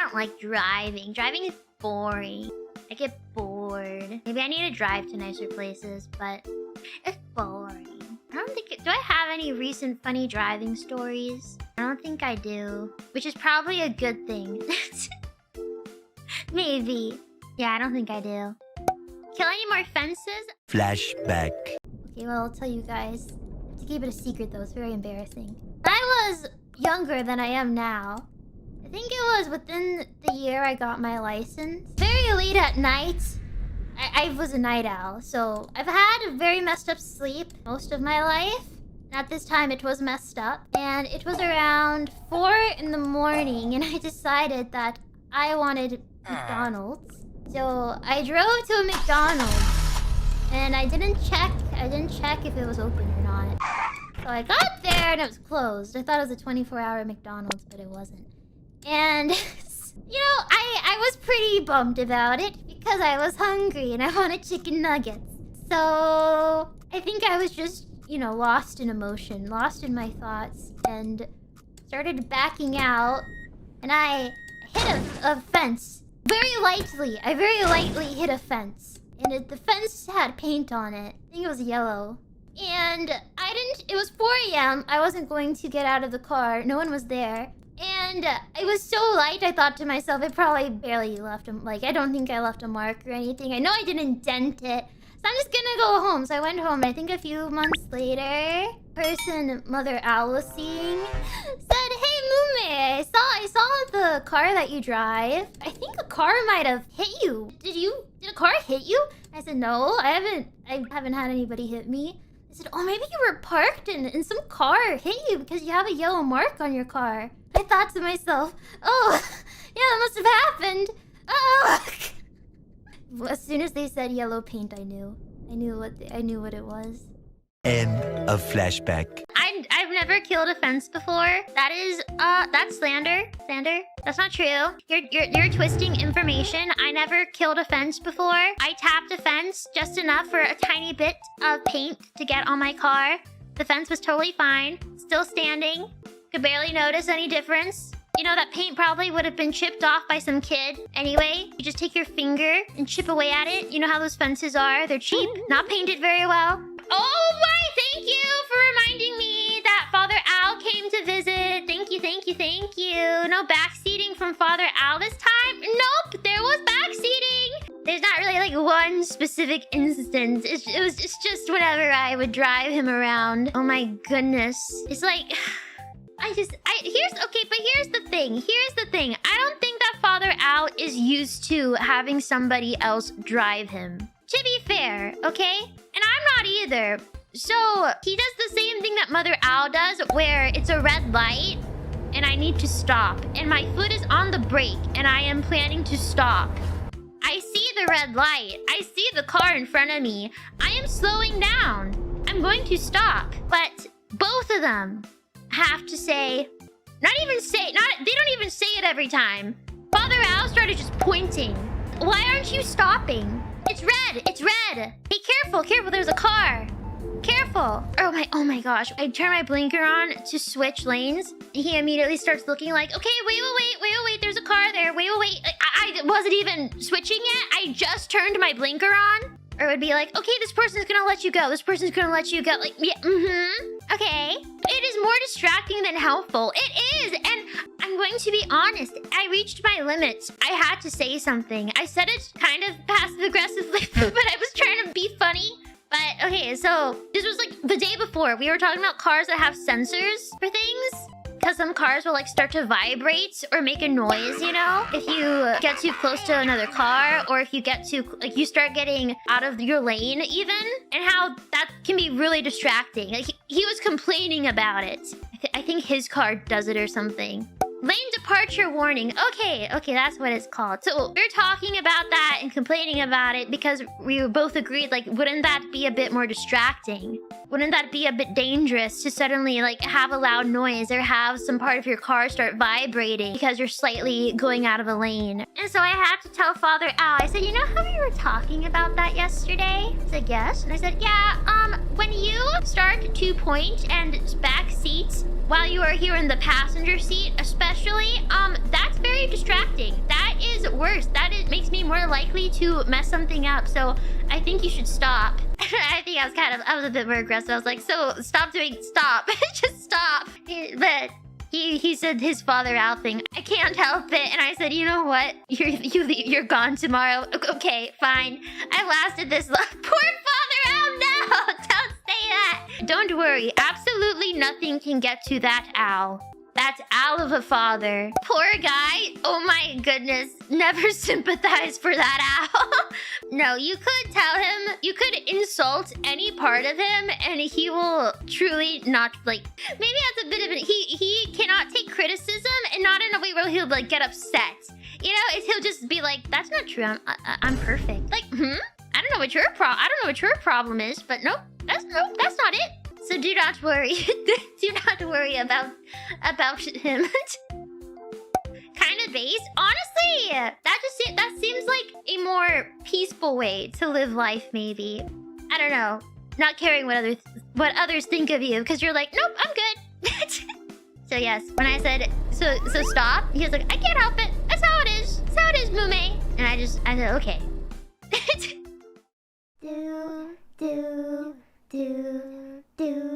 don't like driving. Driving is boring. I get bored. Maybe I need to drive to nicer places, but it's boring. I don't think... Do I have any recent funny driving stories? I don't think I do. Which is probably a good thing. Maybe. Yeah, I don't think I do. Kill any more fences? Flashback. Okay, well, I'll tell you guys. I have to keep it a secret, though. It's very embarrassing. I was younger than I am now. I think it was within the year I got my license. Very late at night. I was a night owl, so I've had a very messed up sleep most of my life. At this time, it was messed up. And it was around 4 in the morning, and I decided that I wanted McDonald's. So I drove to a McDonald's, and I didn't check if it was open or not. So I got there, and it was closed. I thought it was a 24-hour McDonald's, but it wasn't. And... you know, I was pretty bummed about it because I was hungry and I wanted chicken nuggets. So I think I was just, you know, lost in emotion, lost in my thoughts, and started backing out. And I hit a fence very lightly. I very lightly hit a fence. And the fence had paint on it. I think it was yellow. And it was 4 a.m. I wasn't going to get out of the car. No one was there. And it was so light, I thought to myself, it probably barely left a... Like, I don't think I left a mark or anything. I know I didn't dent it. So I'm just gonna go home. So I went home. I think a few months later, person Mother Owl was seeing said, "Hey, Mumei, I saw the car that you drive. I think a car might have hit you. Did a car hit you?" I said, "No, I haven't had anybody hit me." I said, "Oh, maybe you were parked and some car hit you because you have a yellow mark on your car." I thought to myself, "Oh, yeah, that must have happened. Oh." As soon as they said yellow paint, I knew what it was. End of flashback. I've never killed a fence before. That's slander. Slander. That's not true. You're twisting information. I never killed a fence before. I tapped a fence just enough for a tiny bit of paint to get on my car. The fence was totally fine. Still standing. Could barely notice any difference. You know, that paint probably would have been chipped off by some kid. Anyway, you just take your finger and chip away at it. You know how those fences are. They're cheap. Not painted very well. Oh my, thank you for reminding me that Father Owl came to visit. Thank you, thank you, thank you. No backseating from Father Owl this time? Nope, there was backseating. There's not really like one specific instance. It's just whenever I would drive him around. Oh my goodness. It's like... Here's the thing. I don't think that Father Owl is used to having somebody else drive him. To be fair, okay? And I'm not either. So, he does the same thing that Mother Owl does, where it's a red light, and I need to stop. And my foot is on the brake, and I am planning to stop. I see the red light. I see the car in front of me. I am slowing down. I'm going to stop. But both of them have to say... they don't even say it every time. Father Owl started just pointing. Why aren't you stopping? It's red, it's red. Hey, careful, there's a car. Careful. Oh my gosh. I turn my blinker on to switch lanes. He immediately starts looking like, okay, wait, there's a car there. Wait. I wasn't even switching yet. I just turned my blinker on. Or it would be like, okay, this person's gonna let you go. This person's gonna let you go. Like, yeah, okay. It is more distracting than helpful. It is, and I'm going to be honest. I reached my limits. I had to say something. I said it kind of passive-aggressively, but I was trying to be funny. But, okay, so this was like the day before. We were talking about cars that have sensors for things. Because some cars will like start to vibrate or make a noise, you know? If you get too close to another car, or if you get too, like you start getting out of your lane even. And how that can be really distracting. Like he was complaining about it. I think his car does it or something. Lane departure warning. Okay, that's what it's called. So we're talking about that and complaining about it because we both agreed, like, wouldn't that be a bit more distracting? Wouldn't that be a bit dangerous to suddenly, like, have a loud noise or have some part of your car start vibrating because you're slightly going out of a lane? And so I had to tell Father Owl, I said, you know how we were talking about that yesterday? He said, yes. And I said, yeah, when you start to point and backseat while you are here in the passenger seat, especially, that's very distracting. That is worse. Makes me more likely to mess something up. So I think you should stop. I think I was a bit more aggressive. I was like, so stop. Just stop. But he said his father out thing. I can't help it. And I said, you know what? You're gone tomorrow. Okay, fine. I lasted this long. Poor father out. No, don't say that. Don't worry. Absolutely nothing can get to that owl. That's owl of a father. Poor guy. Oh my goodness. Never sympathize for that owl. No, you could tell him, you could insult any part of him and he will truly not, like, maybe that's a bit of it. He cannot take criticism, and not in a way where he'll like get upset. You know, he'll just be like, that's not true. I'm perfect. Like, I don't know what your problem is, but nope, that's not it. So do not worry. Do not worry about him. Kind of base. Honestly, that seems like a more peaceful way to live life. Maybe, I don't know. Not caring what others think of you, because you're like, nope, I'm good. So yes, when I said so stop, he was like, I can't help it. That's how it is. That's how it is, Mumei. And I said, okay. Do.